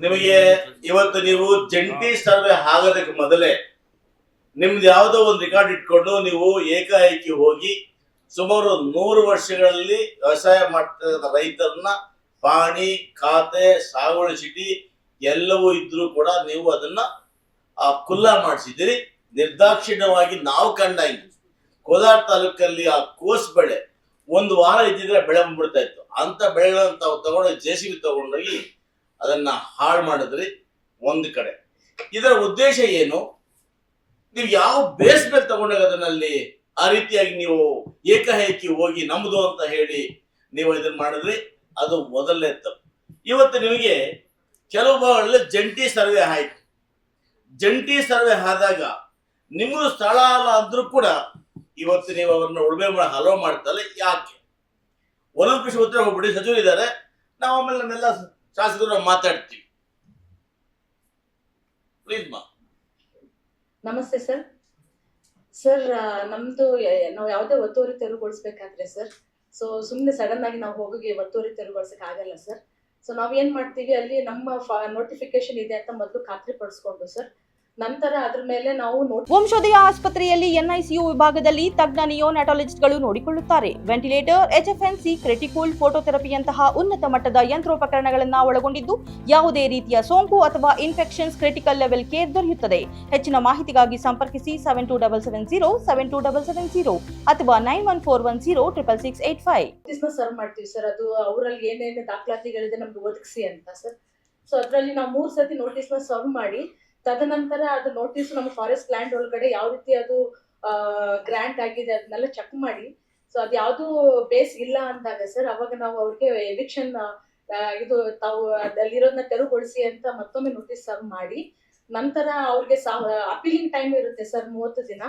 ನಿಮಗೆ ಇವತ್ತು ನೀವು ಜಂಟಿ ಸರ್ವೆ ಆಗೋದಕ್ಕೆ ಮೊದಲೇ ನಿಮ್ದು ಯಾವುದೋ ಒಂದು ರೆಕಾರ್ಡ್ ಇಟ್ಕೊಂಡು ನೀವು ಏಕಾಏಕಿ ಹೋಗಿ ಸುಮಾರು 100 ವರ್ಷಗಳಲ್ಲಿ ವ್ಯವಸಾಯ ಮಾಡ್ತಿದ್ದ ರೈತರನ್ನ ಪಾಣಿ ಖಾತೆ ಸಾಗುವಳಿ ಚೀಟಿ ಎಲ್ಲವೂ ಇದ್ರೂ ಕೂಡ ನೀವು ಅದನ್ನ ಖುಲ್ಲಾ ಮಾಡಿಸಿದಿರಿ. ನಿರ್ದಾಕ್ಷಿಣ್ಯವಾಗಿ ನಾವು ಕಂಡಂಗೆ ಕೋಲಾರ ತಾಲೂಕಲ್ಲಿ ಆ ಕೋಸ್ ಬೆಳೆ 1 ವಾರ ಇದ್ದಿದ್ರೆ ಬೆಳೆ ಬಂದ್ಬಿಡ್ತಾ ಇತ್ತು. ಅಂತ ಬೆಳೆಗಳನ್ನ ತಾವು ತಗೊಂಡು JCB ತಗೊಂಡೋಗಿ ಅದನ್ನ ಹಾಳು ಮಾಡಿದ್ರಿ. ಒಂದು ಕಡೆ ಇದರ ಉದ್ದೇಶ ಏನು? ನೀವು ಯಾವ ಬೇಸ್ ಮೇಲೆ ತಗೊಂಡಾಗ ಅದನ್ನಲ್ಲಿ ಆ ರೀತಿಯಾಗಿ ನೀವು ಏಕಾಏಕಿ ಹೋಗಿ ನಮ್ದು ಅಂತ ಹೇಳಿ ನೀವು ಇದನ್ನ ಮಾಡಿದ್ರಿ. ಅದು ಮೊದಲನೇ ತಪ್ಪು. ಇವತ್ತು ನಿಮಗೆ ಕೆಲವು ಭಾಗಗಳಲ್ಲಿ ಜಂಟಿ ಸರ್ವೆ ಆಯ್ತು. ಜಂಟಿ ಸರ್ವೆ ಆದಾಗ ನಿಮ್ಮದು ಸ್ಥಳ ಅಲ್ಲ ಅಂದ್ರೂ ಕೂಡ ಇವತ್ತು ನೀವು ಅವ್ರನ್ನ ಉಳುಮೆ ಮಾಡಿ ಹಲೋ ಮಾಡ್ತಲ್ಲ. ಯಾಕೆ? ಒಂದೊಂದು ಕೃಷಿ ಉತ್ತರ ಹೋಗ್ಬಿಡಿ, ಸಚಿವರು ಇದ್ದಾರೆ, ನಾವು ಆಮೇಲೆ ನಮ್ಮೆಲ್ಲ ಶಾಸಕರು ಮಾತಾಡ್ತೀವಿ. ಪ್ಲೀಸ್ ಮಾ. ನಮಸ್ತೆ ಸರ್. ಸರ್ ನಮ್ದು ನಾವು ಯಾವುದೇ ಒತ್ತುವರಿ ತೆರವುಗೊಳಿಸ್ಬೇಕಾದ್ರೆ ಸರ್, ಸುಮ್ಮನೆ ಸಡನ್ ಆಗಿ ನಾವು ಹೋಗಿ ಒತ್ತುವರಿ ತೆರವುಗೊಳಿಸಕ್ ಆಗಲ್ಲ ಸರ್. ನಾವ್ ಏನ್ ಮಾಡ್ತೀವಿ, ಅಲ್ಲಿ ನಮ್ಮ ನೋಟಿಫಿಕೇಶನ್ ಇದೆ ಅಂತ ಮೊದಲು ಖಾತ್ರಿ ಪಡಿಸ್ಕೊಂಡು ಸರ್, ನಂತರ ಅದ್ರ ಮೇಲೆ ನಾವು ವಂಶೋದಯ ಆಸ್ಪತ್ರೆಯಲ್ಲಿ NICU ವಿಭಾಗದಲ್ಲಿ ತಜ್ಞ ನಿಯೋನಾಟಾಲಜಿಸ್ಟ್ಗಳು ನೋಡಿಕೊಳ್ಳುತ್ತಾರೆ. ವೆಂಟಿಲೇಟರ್, HFNC, ಕ್ರಿಟಿಕಲ್ ಫೋಟೋಥೆರಪಿಯಂತಹ ಉನ್ನತ ಮಟ್ಟದ ಯಂತ್ರೋಪಕರಣಗಳನ್ನು ಒಳಗೊಂಡಿದ್ದು ಯಾವುದೇ ರೀತಿಯ ಸೋಂಕು ಅಥವಾ ಇನ್ಫೆಕ್ಷನ್ಸ್ ಕ್ರಿಟಿಕಲ್ ಲೆವೆಲ್ ಕೇರ್ ದೊರೆಯುತ್ತದೆ. ಹೆಚ್ಚಿನ ಮಾಹಿತಿಗಾಗಿ ಸಂಪರ್ಕಿಸಿ 7270 7270 ಅಥವಾ 9141066685. ಸರ್ವ್ ಮಾಡ್ತೀವಿ ಸರ್. ಅದು ಅವರಲ್ಲಿ ಏನೇನು ದಾಖಲಾತಿಗಳಿದೆ ನಮ್ಗೆ ಒದಗಿಸಿ ಅಂತ ಸರ್. ಅದರಲ್ಲಿ ನಾವು 3 ಸತಿ ನೋಟಿಸ್ ನ ಸರ್ವ್ ಮಾಡಿ, ತದನಂತರ ಅದು ನೋಟಿಸ್ ನಮ್ಮ ಫಾರೆಸ್ಟ್ ಲ್ಯಾಂಡ್ ಒಳಗಡೆ ಯಾವ ರೀತಿ ಅದು ಗ್ರಾಂಟ್ ಆಗಿದೆ ಅದನ್ನೆಲ್ಲ ಚೆಕ್ ಮಾಡಿ, ಅದು ಯಾವ್ದು ಬೇಸ್ ಇಲ್ಲ ಅಂದಾಗ ಸರ್, ಅವಾಗ ನಾವು ಅವ್ರಿಗೆ ಎವಿಕ್ಷನ್ ಇದು ತಾವು ಅಲ್ಲಿರೋದನ್ನ ತೆರವುಗೊಳಿಸಿ ಅಂತ ಮತ್ತೊಮ್ಮೆ ನೋಟಿಸ್ ಸರ್ವ್ ಮಾಡಿ, ನಂತರ ಅವ್ರಿಗೆ ಅಪೀಲಿಂಗ್ ಟೈಮ್ ಇರುತ್ತೆ ಸರ್ 30 ದಿನ.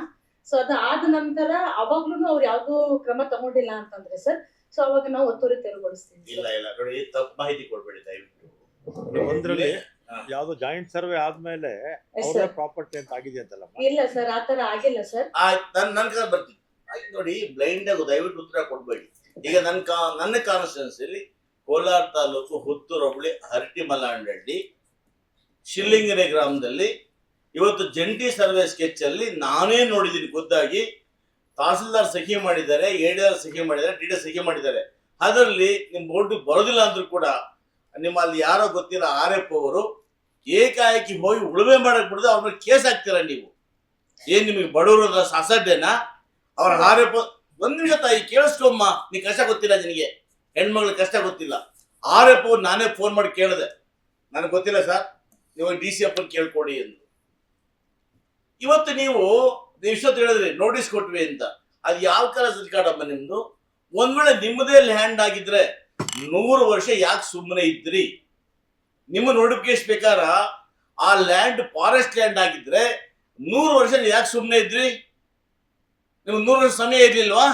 ಅದು ಆದ ನಂತರ ಅವಾಗ್ಲೂ ಅವ್ರು ಯಾವ್ದು ಕ್ರಮ ತಗೊಂಡಿಲ್ಲ ಅಂತಂದ್ರೆ ಸರ್, ಅವಾಗ ನಾವು ಒತ್ತುವರಿ ತೆರವುಗೊಳಿಸ್ತೀವಿ. ಇಲ್ಲ ಇಲ್ಲ ನೋಡಿ, ತಪ್ಪು ಮಾಹಿತಿ ಕೊಡ್ಬೇಡಿ ದಯವಿಟ್ಟು. ಒಂದ್ರಲ್ಲಿ ಯಾವ್ದು ಜಾಯಿಂಟ್ ಸರ್ವೆ ಆದ್ಮೇಲೆ ಅವರ ಪ್ರಾಪರ್ಟಿ ಅಂತ ಆಗಿದೆ ಅಂತಲ್ಲ? ಇಲ್ಲ ಸರ್, ಆತರ ಆಗಿಲ್ಲ ಸರ್. ನನ್ನ ಕಡೆ ಬರ್ತೀನಿ. ನೋಡಿ, ಬ್ಲೈಂಡ್ ಆಗಿ ದಯವಿಟ್ಟು ಉತ್ತರ ಕೊಡ್ಬೇಡಿ. ಈಗ ನನ್ನ ಕಾನ್ಸ್ಟಿಟ್ಯೂನ್ಸಿಯಲ್ಲಿ ಕೋಲಾರ ತಾಲೂಕು ಹುತ್ತೂರು ಹೋಬಳಿ ಹರಟಿಮಲ್ಲಹಳ್ಳಿ ಶಿಲ್ಲಿಂಗೆರೆ ಗ್ರಾಮದಲ್ಲಿ ಇವತ್ತು ಜಂಟಿ ಸರ್ವೆ ಸ್ಕೆಚ್ ಅಲ್ಲಿ ನಾನೇ ನೋಡಿದ್ದೀನಿ ಖುದ್ದಾಗಿ. ತಹಸೀಲ್ದಾರ್ ಸಹಿ ಮಾಡಿದ್ದಾರೆ, ADR ಸಹಿ ಮಾಡಿದ್ದಾರೆ, DD ಸಹಿ ಮಾಡಿದ್ದಾರೆ. ಅದರಲ್ಲಿ ನಿಮ್ ಬೋರ್ಡ್ ಬರೋದಿಲ್ಲ ಅಂದ್ರೂ ಕೂಡ ನಿಮ್ಮಲ್ಲಿ ಯಾರೋ ಗೊತ್ತಿಲ್ಲ RF ಅವರು ಏಕಾಏಕಿ ಹೋಗಿ ಉಳುಮೆ ಮಾಡಕ್ ಬಿಡದೆ ಅವ್ರನ್ನ ಕೇಸ್ ಹಾಕ್ತೀರಾ ನೀವು. ಏನ್ ನಿಮಗೆ ಬಡವರು ಅಸಡ್ಡೆನಾ? ಅವ್ರ RF ಒಂದ್ ನಿಮಿಷ ತಾಯಿ ಕೇಳಿಸ್ಕೊಮ್ಮ, ನೀ ಕಷ್ಟ ಗೊತ್ತಿಲ್ಲ ನಿನಗೆ, ಹೆಣ್ಮಕ್ಳ ಕಷ್ಟ ಗೊತ್ತಿಲ್ಲ. RF ಅವ್ರು ನಾನೇ ಫೋನ್ ಮಾಡಿ ಕೇಳಿದೆ, ನನಗೆ ಗೊತ್ತಿಲ್ಲ ಸರ್, ನೀವು DC ಕೇಳ್ಕೊಡಿ ಎಂದು. ಇವತ್ತು ನೀವು ಇಷ್ಟೊತ್ತು ಹೇಳಿದ್ರಿ ನೋಟಿಸ್ ಕೊಟ್ವಿ ಅಂತ. ಅದು ಯಾವ ಕಾಲ ಸರ್ಕಾರಮ್ಮ ನಿಮ್ದು? ಒಂದ್ ವೇಳೆ ನಿಮ್ಮದೇ ಲ್ಯಾಂಡ್ ಆಗಿದ್ರೆ 100 ವರ್ಷ ಯಾಕೆ ಸುಮ್ಮನೆ ಇದ್ರಿ? ನಿಮ್ಮ ನೋಟಿಫಿಕೇಶನ್ ಪ್ರಕಾರ ಆ ಲ್ಯಾಂಡ್ ಫಾರೆಸ್ಟ್ ಲ್ಯಾಂಡ್ ಆಗಿದ್ರೆ 100 ವರ್ಷ ಯಾಕೆ ಸುಮ್ಮನೆ ಇದ್ರಿ? ನಿಮ್ಗೆ 100 ವರ್ಷ ಸಮಯ ಇರ್ಲಿಲ್ವಾ?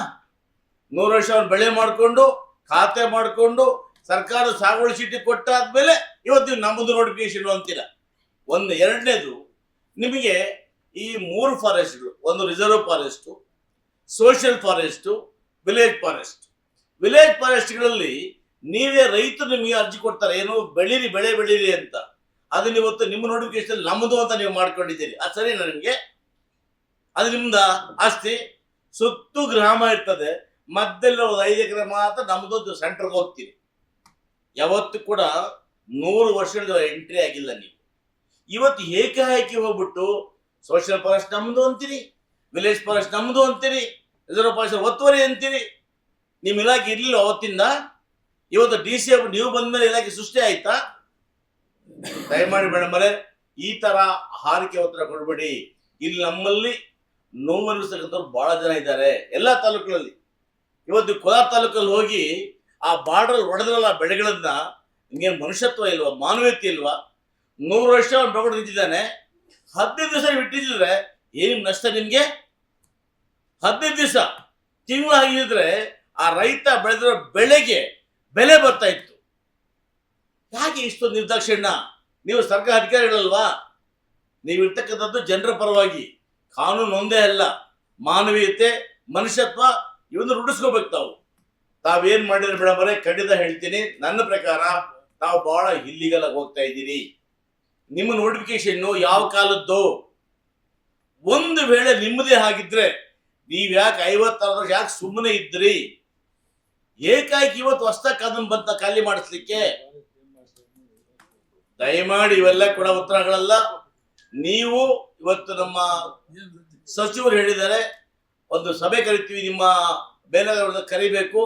100 ವರ್ಷ ಅವ್ರು ಬೆಳೆ ಮಾಡಿಕೊಂಡು ಖಾತೆ ಮಾಡಿಕೊಂಡು ಸರ್ಕಾರ ಸಾಗುವಳಿ ಚೀಟಿ ಕೊಟ್ಟಾದ್ಮೇಲೆ ಇವತ್ತು ನೀವು ನಮ್ಮದು ನೋಟಿಫಿಕೇಶನ್ ಅಂತೀರ. ಒಂದು. ಎರಡನೇದು, ನಿಮಗೆ ಈ 3 ಫಾರೆಸ್ಟ್ಗಳು, ಒಂದು reserve forest, social forest, village forest. Village ಫಾರೆಸ್ಟ್ಗಳಲ್ಲಿ ನೀವೇ ರೈತರು ನಿಮಗೆ ಅರ್ಜಿ ಕೊಡ್ತಾರೆ, ಏನು ಬೆಳೀರಿ, ಬೆಳೆ ಬೆಳೀರಿ ಅಂತ. ಅದನ್ನ ಇವತ್ತು ನಿಮ್ಮ ನೋಟಿಫಿಕೇಶನ್ ನಮ್ಮದು ಅಂತ ನೀವು ಮಾಡ್ಕೊಂಡಿದ್ದೀರಿ. ಅದು ಸರಿನಾ ನಿಮಗೆ? ಅದು ನಿಮ್ದ ಆಸ್ತಿ. ಸುತ್ತು ಗ್ರಾಮ ಇರ್ತದೆ, ಮಧ್ಯದಲ್ಲಿ 5 ಎಕರೆ ಮಾತ್ರ ನಮ್ಮದು ಸೆಂಟ್ರಿಗೆ ಹೋಗ್ತೀರಿ. ಯಾವತ್ತು ಕೂಡ 100 ವರ್ಷಗಳ ಎಂಟ್ರಿ ಆಗಿಲ್ಲ ನೀವು. ಇವತ್ತು ಏಕಾಏಕಿ ಹೋಗ್ಬಿಟ್ಟು ಸೋಷಿಯಲ್ ಫಾರೆಸ್ಟ್ ನಮ್ಮದು ಅಂತೀರಿ, ವಿಲೇಜ್ ಫಾರೆಸ್ಟ್ ನಮ್ಮದು ಅಂತೀರಿ, ರಿಸರ್ವ್ ಫಾರೆಸ್ಟ್ ಒತ್ತುವರಿ ಅಂತೀರಿ. ನಿಮ್ಮ ಇಲಾಖೆ ಇರ್ಲಿಲ್ಲ ಅವತ್ತಿಂದ. ಇವತ್ತು DC ನೀವು ಬಂದ್ಮೇಲೆ ಇಲಾಖೆ ಸೃಷ್ಟಿ ಆಯ್ತಾ? ದಯಮಾಡಿ ಮೇಡಮರೇ, ಈ ತರ ಹಾರಿಕೆ ಉತ್ತರ ಕೊಡ್ಬೇಡಿ. ಇಲ್ಲಿ ನಮ್ಮಲ್ಲಿ ನೋವು ಅನಿಸ್ತಕ್ಕಂಥವ್ರು ಬಹಳ ಜನ ಇದ್ದಾರೆ ಎಲ್ಲಾ ತಾಲೂಕುಗಳಲ್ಲಿ. ಇವತ್ತು ಕೋಲಾರ ತಾಲೂಕಲ್ಲಿ ಹೋಗಿ ಆ ಬಾರ್ಡರ್ ಹೊಡೆದ್ರಲ್ಲ ಬೆಳೆಗಳನ್ನ, ನಿಮ್ಗೇನು ಮನುಷ್ಯತ್ವ ಇಲ್ವಾ, ಮಾನವೀಯತೆ ಇಲ್ವಾ? 100 ವರ್ಷ ಅವ್ನು ಬೆಳೆದು ನಿಂತಿದ್ದಾನೆ, 15 ದಿವಸ ಬಿಟ್ಟಿದ್ರೆ ಏನ್ ನಷ್ಟ ನಿಮ್ಗೆ? 15 ದಿವಸ ತಿಂಗಳು ಆಗಿದ್ರೆ ಆ ರೈತ ಬೆಳೆದಿರೋ ಬೆಳೆಗೆ ಬೆಲೆ ಬರ್ತಾ ಇತ್ತು. ಯಾಕೆ ಇಷ್ಟೊಂದು ನಿರ್ದಾಕ್ಷಿಣ್ಯ? ನೀವು ಸರ್ಕಾರ ಅಧಿಕಾರಿಗಳಲ್ವಾ? ನೀವು ಇರ್ತಕ್ಕಂಥದ್ದು ಜನರ ಪರವಾಗಿ. ಕಾನೂನು ಒಂದೇ ಅಲ್ಲ, ಮಾನವೀಯತೆ, ಮನುಷ್ಯತ್ವ ಇವನ್ನ ರೂಢಿಸ್ಕೋಬೇಕು. ತಾವೇನ್ ಮಾಡಿದ್ರೆ ಮೇಡಮ್ ಅವರೇ, ಖಂಡಿತ ಹೇಳ್ತೀನಿ, ನನ್ನ ಪ್ರಕಾರ ತಾವು ಬಹಳ ಇಲ್ಲಿಗಲ್ ಆಗಿ ಹೋಗ್ತಾ ಇದ್ದೀರಿ. ನಿಮ್ಮ ನೋಟಿಫಿಕೇಶನ್ ಯಾವ ಕಾಲದ್ದು? ಒಂದು ವೇಳೆ ನಿಮ್ಮದೇ ಆಗಿದ್ರೆ ನೀವ್ ಯಾಕೆ 56 ವರ್ಷ ಯಾಕೆ ಸುಮ್ಮನೆ ಇದ್ರಿ? ಏಕಾಏಕಿ ಇವತ್ತು ಹೊಸದಾಗಿ ಕಾನೂನು ಬಂತ ಖಾಲಿ ಮಾಡಿಸ್ಲಿಕ್ಕೆ? ದಯಮಾಡಿ ಇವೆಲ್ಲ ಕೂಡ ಉತ್ತರಗಳಲ್ಲ. ನೀವು ಇವತ್ತು ನಮ್ಮ ಸಚಿವರು ಹೇಳಿದ್ದಾರೆ, ಒಂದು ಸಭೆ ಕರಿತೀವಿ, ನಿಮ್ಮ ಬೇಲಗೌಡ ಕರಿಬೇಕು,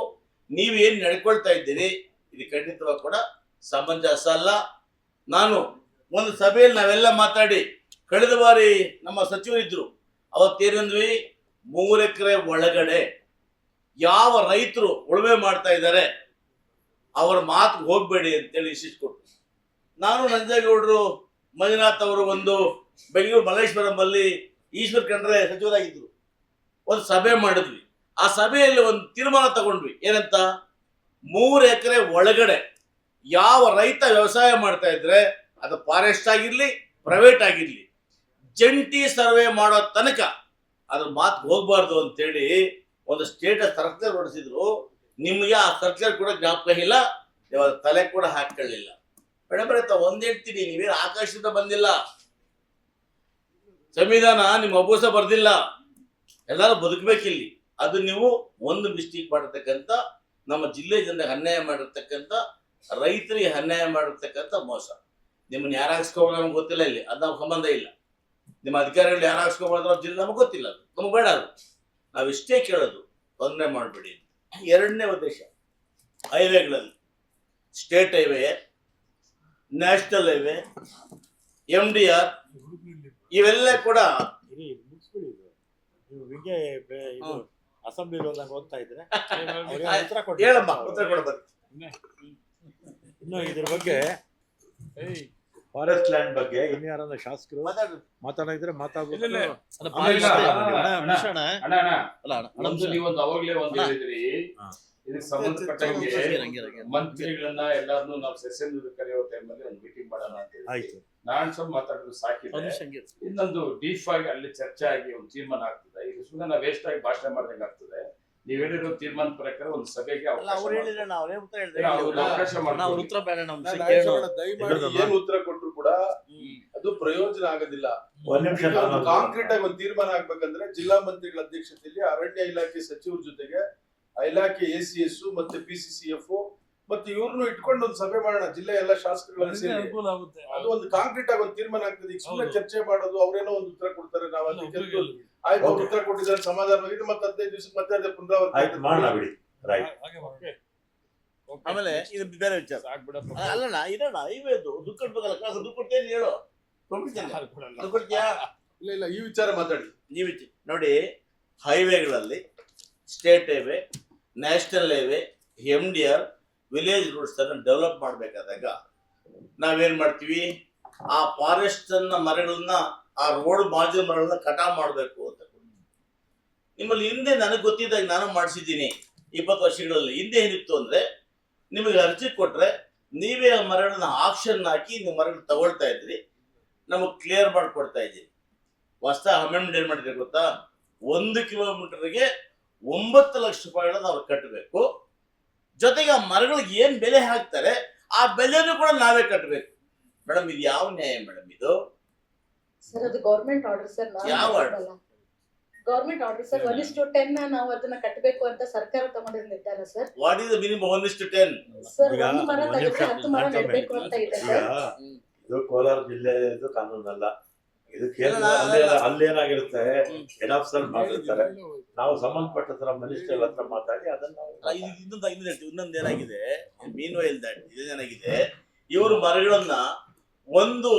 ನೀವು ಏನ್ ನಡ್ಕೊಳ್ತಾ ಇದ್ದೀರಿ ಇದು ಖಂಡಿತವಾಗಿ ಕೂಡ ಸಮಂಜಸ ಅಲ್ಲ. ನಾನು ಒಂದು ಸಭೆಯಲ್ಲಿ ನಾವೆಲ್ಲ ಮಾತಾಡಿ, ಕಳೆದ ಬಾರಿ ನಮ್ಮ ಸಚಿವರಿದ್ರು, ಅವತ್ತೇನಂದ್ವಿ, 3 ಎಕರೆ ಒಳಗಡೆ ಯಾವ ರೈತರು ಉಳುಮೆ ಮಾಡ್ತಾ ಇದ್ದಾರೆ ಅವರ ಮಾತು ಹೋಗ್ಬೇಡಿ ಅಂತೇಳಿ ಇಷ್ಟಿಸ್ಕೊಟ್ರು. ನಾನು ನಂಜೇಗೌಡರು, ಮಂಜುನಾಥ್ ಅವರು ಒಂದು ಬೆಂಗಳೂರು ಮಲ್ಲೇಶ್ವರಂ ಅಲ್ಲಿ ಈಶ್ವರ್ ಖಂಡ್ರೆ ಸಚಿವರಾಗಿದ್ರು, ಒಂದು ಸಭೆ ಮಾಡಿದ್ವಿ. ಆ ಸಭೆಯಲ್ಲಿ ಒಂದು ತೀರ್ಮಾನ ತಗೊಂಡ್ವಿ, ಏನಂತ, 3 ಎಕರೆ ಒಳಗಡೆ ಯಾವ ರೈತ ವ್ಯವಸಾಯ ಮಾಡ್ತಾ ಇದ್ರೆ ಅದು ಫಾರೆಸ್ಟ್ ಆಗಿರ್ಲಿ ಪ್ರೈವೇಟ್ ಆಗಿರ್ಲಿ ಜಂಟಿ ಸರ್ವೆ ಮಾಡೋ ತನಕ ಅದ್ರ ಮಾತು ಹೋಗ್ಬಾರ್ದು ಅಂತೇಳಿ ಒಂದು ಸ್ಟೇಟಸ್ ಸರ್ಕ್ಯುಲರ್ ಹೊರಡಿಸಿದ್ರು. ನಿಮಗೆ ಆ ಸರ್ಕ್ಯುಲರ್ ಕೂಡ ಜ್ಞಾಪಕ ಇಲ್ಲ, ನೀವು ತಲೆ ಕೂಡ ಹಾಕೊಳ್ಳಿಲ್ಲ. ಮೇಡಮ್ ಒಂದ್ ಹೇಳ್ತೀನಿ, ನೀವೇನು ಆಕಾಶದಿಂದ ಬಂದಿಲ್ಲ, ಸಂವಿಧಾನ ನಿಮ್ಮ ಒಬ್ಬಸ ಬರ್ದಿಲ್ಲ, ಎಲ್ಲರೂ ಬದುಕಬೇಕಿಲ್ಲಿ. ಅದು ನೀವು ಒಂದು ಮಿಸ್ಟೇಕ್ ಮಾಡಿರ್ತಕ್ಕಂಥ, ನಮ್ಮ ಜಿಲ್ಲೆ ಜನರಿಗೆ ಅನ್ಯಾಯ ಮಾಡಿರ್ತಕ್ಕಂಥ, ರೈತರಿಗೆ ಅನ್ಯಾಯ ಮಾಡಿರ್ತಕ್ಕಂಥ ಮೋಸ. ನಿಮ್ಮನ್ನ ಯಾರು ಹಾಕ್ಸ್ಕೊಬೋದು ನಮ್ಗೆ ಗೊತ್ತಿಲ್ಲ, ಇಲ್ಲಿ ಅದು ನಮ್ಗೆ ಸಂಬಂಧ ಇಲ್ಲ. ನಿಮ್ಮ ಅಧಿಕಾರಿಗಳು ಯಾರು ಹಾಕ್ಸ್ಕೊಬಾರ್ದು ಜಿಲ್ಲೆ ನಮ್ಗೆ ಗೊತ್ತಿಲ್ಲ, ಅದು ನಮ್ಗೆ ಬೇಡ. ಅದು ನಾವಿಷ್ಟೇ ಕೇಳೋದು, ತೊಂದರೆ ಮಾಡಬೇಡಿ. ಎರಡನೇ ಉದ್ದೇಶ, ಹೈವೇಗಳಲ್ಲಿ state highway, national highway, MDR ಇವೆಲ್ಲ ಕೂಡ ಅಸೆಂಬ್ಲಿ ಹೋಗ್ತಾ ಇದ್ರೆ ಹೇಳಮ್ಮ, ಉತ್ತರ ಕೊಡಬೇಕು. ಇನ್ನು ಇದ್ರ ಬಗ್ಗೆ ಫಾರೆಸ್ಟ್ ಲ್ಯಾಂಡ್ ಬಗ್ಗೆ ಇನ್ಯಾರನ್ನ ಶಾಸಕರು ಮಾತಾಡಿದ್ರೆ ಮಾತಾಡ್ಬೇಕು. ನೀವೊಂದು ಅವಾಗ್ಲೇ ಒಂದು ಹೇಳಿದ್ರಿ, ಇದಕ್ಕೆ ಸಂಬಂಧಪಟ್ಟಂಗೆ ಮಂತ್ರಿಗಳನ್ನ ಎಲ್ಲಾರನ್ನೂ ನಾವು ಸೆಷನ್ ಕರೆಯೋ ಟೈಮಲ್ಲಿ ಒಂದು ಮೀಟಿಂಗ್ ಮಾಡೋಣ ಅಂತ ಹೇಳಿ ನಾನ್ ಸ್ವಲ್ಪ ಮಾತಾಡೋದು ಸಾಕಿದೆ. ಇನ್ನೊಂದು ಡೀಪ್ ಆಗಿ ಅಲ್ಲಿ ಚರ್ಚೆ ಆಗಿ ಒಂದು ತೀರ್ಮಾನ ಆಗ್ತದೆ. ಇದು ಸುಮ್ಮನೆ ನಾವು ವೇಸ್ಟ್ ಆಗಿ ಭಾಷಣ ಮಾಡ್ದಂಗೆ ಆಗ್ತದೆ. ನೀವ್ ಹೇಳಿರೋ ತೀರ್ಮಾನ ಪ್ರಕಾರ ಒಂದು ಸಭೆಗೆ ಅವಕಾಶ ಏನ್ ಉತ್ತರ ಕೊಟ್ಟರು ಕೂಡ ಅದು ಪ್ರಯೋಜನ ಆಗೋದಿಲ್ಲ. ಕಾಂಕ್ರೀಟ್ ಆಗಿ ಒಂದು ತೀರ್ಮಾನ ಆಗ್ಬೇಕಂದ್ರೆ ಜಿಲ್ಲಾ ಮಂತ್ರಿಗಳ ಅಧ್ಯಕ್ಷತೆಯಲ್ಲಿ ಅರಣ್ಯ ಇಲಾಖೆ ಸಚಿವರ ಜೊತೆಗೆ ಆ ಇಲಾಖೆ ACS ಮತ್ತೆ PCCF ಮತ್ತೆ ಇವ್ರನ್ನು ಇಟ್ಕೊಂಡು ಒಂದು ಸಭೆ ಮಾಡೋಣ, ಜಿಲ್ಲೆ ಎಲ್ಲ ಶಾಸಕರುಗಳ ಸೇರಿ. ಅದು ಒಂದು ಕಾಂಕ್ರೀಟ್ ಆಗಿ ಒಂದು ತೀರ್ಮಾನ ಆಗ್ತದೆ. ಈಗ ಸುಮ್ಮನೆ ಚರ್ಚೆ ಮಾಡೋದು, ಅವ್ರೇನೋ ಒಂದು ಉತ್ತರ ಕೊಡ್ತಾರೆ, ನಾವು ಅದಕ್ಕೆ ಆಯ್ತು ಅವ್ರು ಉತ್ತರ ಕೊಟ್ಟಿದ್ದಾರೆ ಸಮಾಧಾನವಾಗಿದೆ, ಮತ್ತೆ 15 ದಿವಸಕ್ಕೆ ಮತ್ತೆ ಅದೇ ಪುನರಾವರ್ತಿ ಮಾಡಬಿಡಿ. ಆಮೇಲೆ ಇದು ಬೇರೆ ವಿಚಾರ ಅಲ್ಲಣ್ಣ, ಇರೋಣ ಹೈವೇದು ದುಡ್ಡು ಕೊಡ್ಬೇಕಲ್ಲ, ದುಡ್ಡು ಕೊಡ್ತೇನೆ ಹೇಳು, ದುಡ್ಡು ಕೊಡ್ತೀಯಾ? ಇಲ್ಲ ಈ ವಿಚಾರ ಮಾತಾಡಿ. ನೀವು ನೋಡಿ, ಹೈವೇಗಳಲ್ಲಿ state highway, national highway, MDR, village routes ಅನ್ನು ಡೆವಲಪ್ ಮಾಡಬೇಕಾದಾಗ ನಾವೇನ್ ಮಾಡ್ತೀವಿ, ಆ ಫಾರೆಸ್ಟ್ ಅನ್ನ ಮರಗಳನ್ನ, ಆ ರೋಡ್ ಮಾರ್ಜಿನ್ ಮರಗಳನ್ನ ಕಟಾವ್ ಮಾಡಬೇಕು ಅಂತ. ನಿಮ್ಮಲ್ಲಿ ಹಿಂದೆ ನನಗೆ ಗೊತ್ತಿದ್ದಾಗ ನಾನು ಮಾಡಿಸಿದ್ದೀನಿ 20 ವರ್ಷಗಳಲ್ಲಿ. ಹಿಂದೆ ಏನಿತ್ತು ಅಂದ್ರೆ, ನಿಮಗೆ ಅರ್ಜಿ ಕೊಟ್ರೆ ನೀವೇ ಆ ಮರಗಳನ್ನ ಆಕ್ಷನ್ ಹಾಕಿ ನೀವು ಮರಗಳು ತಗೊಳ್ತಾ ಇದ್ರಿ, ನಮಗೆ ಕ್ಲಿಯರ್ ಮಾಡಿಕೊಡ್ತಾ ಇದ್ದೀರಿ. ಹೊಸ ಅಮೆಂಡ್ಮೆಂಟ್ ಏನ್ ಮಾಡಿದ್ರೆ ಗೊತ್ತಾ, 1 ಕಿಲೋಮೀಟರ್ಗೆ 9 ಲಕ್ಷ ರೂಪಾಯಿಗಳನ್ನ ಅವ್ರು ಕಟ್ಟಬೇಕು. ಜೊತೆಗೆ ಆ ಮರಗಳಿಗೆ ಏನ್ ಬೆಲೆ ಹಾಕ್ತಾರೆ ಆ ಬೆಲೆನೂ ಕೂಡ ನಾವೇ ಕಟ್ಟಬೇಕು. ಮೇಡಮ್ ಇದು ಯಾವ ನ್ಯಾಯ ಮೇಡಮ್ ಇದು? ಸರ್ ಅದು ಗವರ್ಮೆಂಟ್ ಆರ್ಡರ್ ಸರ್. ಯಾವ ಗವರ್ಮೆಂಟ್ ಆರ್ಡರ್ ಸರ್ 1:10 ನಾವು ಅದನ್ನ ಕಟ್ಟಬೇಕು ಅಂತ ಸರ್ಕಾರ ತಗೊಂಡಿರೋ ನಿರ್ಧಾರ sir. What is the minimum 1:10? Sir ಒಂದು ಮರ ತೆಗೆದ್ರೆ 10 ಮರ ನೆಡಬೇಕು ಅಂತ ಇದೆ ಸರ್. ಇದು ಕೋಲಾರ ಜಿಲ್ಲೆ ಕಾನೂನಲ್ಲ, ಇದು ಕೇಂದ್ರ. ಅಲ್ಲೇನಾಗಿರುತ್ತೆ, ಎನಾಫ್ಸರ್ ಮಾಡಿರ್ತಾರೆ, ನಾವು ಸಂಬಂಧಪಟ್ಟ ಮಿನಿಸ್ಟರ್ ಹತ್ರ ಮಾತಾಡಿ ಅದನ್ನ ಇನ್ನೊಂದು ಏನಾಗಿದೆ, ಮೀನ್ವೈಲ್ ದಟ್ ಇದೇನಾಗಿದೆ, ಇವರು ಮರಗಳನ್ನ ಒಂದು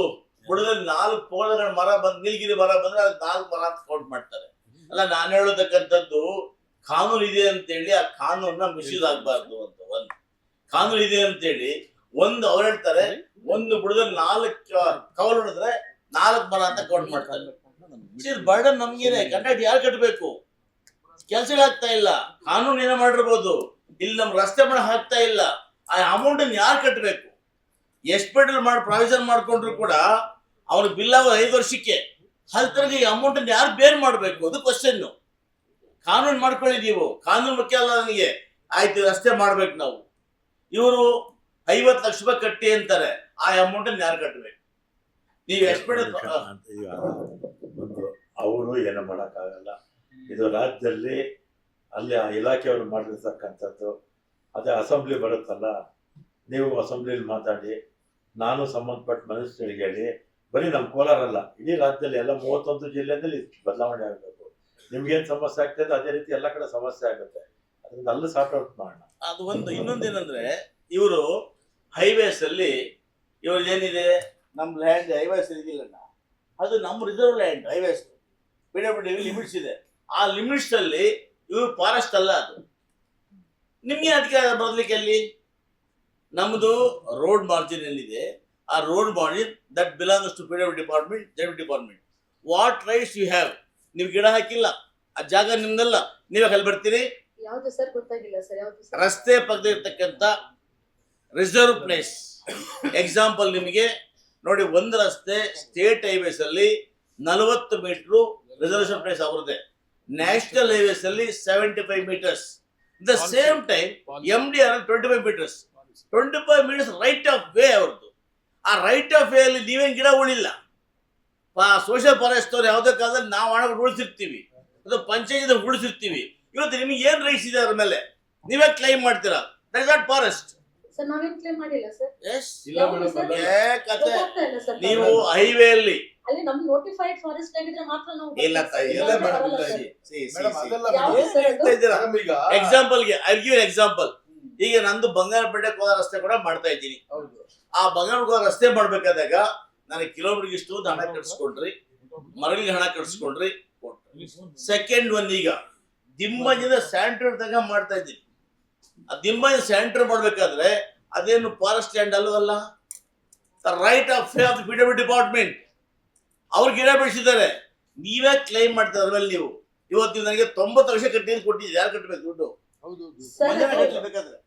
ಬುಡದಲ್ಲಿ 4 ಪೋಲಗಳ ಮರ ಬಂದ್, ನೀಲಗಿರಿ ಮರ ಬಂದ್ರೆ ಅದಕ್ಕೆ 4 ಮರ ಅಂತ ಕೌಂಟ್ ಮಾಡ್ತಾರೆ. ಅಲ್ಲ, ನಾನು ಹೇಳತಕ್ಕಂಥದ್ದು ಕಾನೂನು ಇದೆ ಅಂತೇಳಿ ಆ ಕಾನೂನ ಮಿಸ್ಯೂಸ್ ಆಗ್ಬಾರ್ದು ಅಂತ. ಒಂದು ಕಾನೂನು ಇದೆ ಅಂತೇಳಿ ಅವ್ರು ಹೇಳ್ತಾರೆ, ಒಂದು ಬುಡದಲ್ಲಿ 4 ಕವಲು ಹೊಡೆದ್ರೆ 4 ಮರ ಅಂತ ಕೌಂಟ್ ಮಾಡ್ತಾರೆ. ಬರ್ಡನ್ ನಮ್ಗೇನೆ, ಕಂಟ್ರಾಕ್ಟ್ ಯಾರು ಕಟ್ಟಬೇಕು? ಕೆಲ್ಸಗಳಾಗ್ತಾ ಇಲ್ಲ, ಕಾನೂನು ಏನೋ ಮಾಡಿರ್ಬೋದು, ಇಲ್ಲಿ ನಮ್ ರಸ್ತೆ ಮಾಡಿ ಹಾಕ್ತಾ ಇಲ್ಲ, ಆ ಅಮೌಂಟ್ ಅನ್ನು ಯಾರು ಕಟ್ಟಬೇಕು? ಎಸ್ಪೆಟಲ್ ಮಾಡಿ ಪ್ರಾವಿಷನ್ ಮಾಡ್ಕೊಂಡ್ರು ಕೂಡ ಅವ್ರಿಗೆ ಬಿಲ್ ಆಗೋದು 5 ವರ್ಷಕ್ಕೆ. ಹಲ್ತರಿಗೆ ಈ ಅಮೌಂಟ್ ಅನ್ನು ಯಾರು ಬೇರ್ ಮಾಡಬೇಕು? ಅದು ಕ್ವಶನ್. ಕಾನೂನು ಮಾಡ್ಕೊಳ್ಳಿ ನೀವು, ಕಾನೂನು ಮುಖ್ಯ ಅಲ್ಲ ನನಗೆ. ಆಯ್ತು, ರಸ್ತೆ ಮಾಡ್ಬೇಕು ನಾವು. ಇವರು 50 ಲಕ್ಷ ರೂಪಾಯಿ ಕಟ್ಟಿ ಅಂತಾರೆ, ಆ ಅಮೌಂಟ್ ಯಾರು ಕಟ್ಟಬೇಕು? ನೀವು ಎಕ್ಸ್ಪೆಕ್ಟ್ ಈಗ ಒಂದು ಅವರು ಏನು ಮಾಡೋಕ್ಕಾಗಲ್ಲ. ಇದು ರಾಜ್ಯದಲ್ಲಿ ಅಲ್ಲಿ ಆ ಇಲಾಖೆಯವರು ಮಾಡಿರ್ತಕ್ಕಂಥದ್ದು. ಅದೇ ಅಸೆಂಬ್ಲಿ ಬರುತ್ತಲ್ಲ, ನೀವು ಅಸೆಂಬ್ಲಿಲಿ ಮಾತಾಡಿ, ನಾನು ಸಂಬಂಧಪಟ್ಟ ಮಿನಿಸ್ಟರ್ಗೆ ಹೇಳಿ, ಬರೀ ನಮ್ಮ ಕೋಲಾರ ಅಲ್ಲ, ಇಡೀ ರಾಜ್ಯದಲ್ಲಿ ಎಲ್ಲ 31 ಜಿಲ್ಲೆಯಲ್ಲಿ ಬದಲಾವಣೆ ಆಗಬೇಕು. ನಿಮ್ಗೇನು ಸಮಸ್ಯೆ ಆಗ್ತದೆ ಅದೇ ರೀತಿ ಎಲ್ಲ ಕಡೆ ಸಮಸ್ಯೆ ಆಗುತ್ತೆ. ಅದರಿಂದ ಅಲ್ಲಿ ಸಾರ್ಟ್ ಔಟ್ ಮಾಡೋಣ. ಅದು ಒಂದು ಇನ್ನೊಂದೇನಂದ್ರೆ, ಇವರು ಹೈವೇಸ್ ಅಲ್ಲಿ ಇವ್ರದ್ದು ಏನಿದೆ, ನಮ್ಮ ಲ್ಯಾಂಡ್ ಹೈವೇಸ್ ಇದೆಯಲ್ಲ, ಅದು ನಮ್ಮ reserve land. Highways PWD limits ಇದೆ. ಆ ಲಿಮಿಟ್ಸ್ ಅಲ್ಲಿ ಇವರು ಫಾರೆಸ್ಟ್ ಅಲ್ಲ. ಅದು ನಿಮ್ಗೆ ಅದಕ್ಕೆ ಬದಲಿಕ್ಕೆ ಅಲ್ಲಿ ನಮ್ದು ರೋಡ್ ಮಾರ್ಜಿನ್ ಎಲ್ಲಿದೆ, ಆ road margin that belongs to PWD department, Z department. What rights you have? ನೀವು ಗಿಡ ಹಾಕಿಲ್ಲ, ಆ ಜಾಗ ನಿಮ್ದಲ್ಲ, ನೀವೇ ಅಲ್ಲಿ ಬರ್ತೀರಿ. ಯಾವ್ದು ಸರ್ ಗೊತ್ತಾಗಿಲ್ಲ ಸರ್, ಯಾವ್ದು ಸರ್? ರಸ್ತೆ ಪಕ್ಕದ ಇರ್ತಕ್ಕಂಥ ರಿಸರ್ವ್ ಪ್ಲೇಸ್. ಎಕ್ಸಾಂಪಲ್ ನಿಮಗೆ ನೋಡಿ, ಒಂದು ರಸ್ತೆ ಸ್ಟೇಟ್ ಹೈವೇಸ್ ಅಲ್ಲಿ 40 ಮೀಟರ್ ರಿಸರ್ವೇಶನ್ ಪ್ಲೇಸ್ ಅವ್ರದ್ದೇ, ನ್ಯಾಷನಲ್ ಹೈವೇಸ್ ಅಲ್ಲಿ 75 meters. The same time MDR 25 meters. 25 meters right of way ಅವ್ರದ್ದು. ಆ ರೈಟ್ ಆಫ್ ವೇ ಅಲ್ಲಿ ನೀವೇನ್ ಗಿಡ ಉಳಿಲ್ಲ. ಸೋಷಿಯಲ್ ಫಾರೆಸ್ಟ್ ಅವ್ರು ಯಾವುದೇ ಕಾಲದಲ್ಲಿ ನಾವು ಹಣ ಉಳಿಸಿರ್ತೀವಿ, ಅದು ಪಂಚಾಯತ್ ಉಳಿಸಿರ್ತೀವಿ. ಇವತ್ತು ನಿಮಗೆ ಏನ್ ರೈಟ್ಸ್ ಇದೆ ಅದ್ರ ಮೇಲೆ? ನೀವೇ ಕ್ಲೈಮ್ ಮಾಡ್ತೀರಾ? That is not forest. Sir ನಾವೇನ್ ಕ್ಲೇಮ್ ಮಾಡಿಲ್ಲ ಸರ್. ಎಸ್, ಇಲ್ಲ ಮೇಡಮ್, ಅಲ್ಲ. ಕತೆ ಗೊತ್ತಾಗ್ತಾ ಇಲ್ಲ ಸರ್. ನೀವು ಹೈವೇ ಅಲ್ಲಿ ಅಲ್ಲಿ ನಮ್ ನೋಟಿಫೈಡ್ ಫಾರೆಸ್ಟ್ ಆಗಿದ್ರೆ ಮಾತ್ರ ನಾವು ಇಲ್ಲ ತಾಯಿ, ಇಲ್ಲ ಇಲ್ಲ ಮೇಡಮ್, ಮೇಡಮ್, ಇಲ್ಲ. ಮೇಡಮ್, ಅದೆಲ್ಲ ಯಾವ್ದು ಸರ್ ಅದು? ಮೇಡಮ್, ಈಗ ಎಕ್ಸಾಂಪಲ್ಗೆ ಐ ಗಿವ್ ಎಕ್ಸಾಂಪಲ್. ಈಗ ನಂದು ಬಂಗಾರಪೇಟೆ ಕೋಲಾರ ರಸ್ತೆ ಕೂಡ ಮಾಡ್ತಾ ಇದ್ದೀನಿ. ಹೌದು. ಆ ಬಂಗಾರಪೇಟೆ ರಸ್ತೆ ಮಾಡ್ಬೇಕಾದಾಗ ನನಗೆ ಕಿಲೋಮೀಟರ್ಗೆ ಇಷ್ಟು ಅಂತ ಹಣ ಕಟ್ಸ್ಕೊಂಡ್ರಿ, ಮರಳಿಗೆ ಹಣ ಕಟ್ಸ್ಕೊಂಡ್ರಿ, ಕೊಟ್ರಿ. ಸೆಕೆಂಡ್ ಒನ್, ಈಗ ದಿಂಬಂಜಿಂದ ಸ್ಯಾಂಟ್ರ್ ತನಕ ಮಾಡ್ತಾ ಇದ್ದೀನಿ. ಆ ದಿಂಬಂಜಿ ಸ್ಯಾಂಟ್ರ್ ಮಾಡ್ಬೇಕಾದ್ರೆ ಅದೇನು ಫಾರೆಸ್ಟ್ ಲ್ಯಾಂಡ್ ಅಲ್ವಲ್ಲ, right of way of PWD department. ಅವ್ರು ಗಿಡ ಬೆಳೆಸಿದ್ದಾರೆ, ನೀವೇ ಕ್ಲೈಮ್ ಮಾಡ್ತಾರೆ ಅದ್ರ ಮೇಲೆ. ನೀವು ಇವತ್ತು ನನಗೆ 90 ಲಕ್ಷ ಕಟ್ಟಿದ್ದು ಕೊಟ್ಟಿದ್ದೀರಿ, ಯಾರು ಕಟ್ಟಬೇಕು ದುಡ್ಡು? ಹೌದು. ಸರ್ ಮಂಜಾನ ಕಟ್ಟಬೇಕಾದ್ರೆ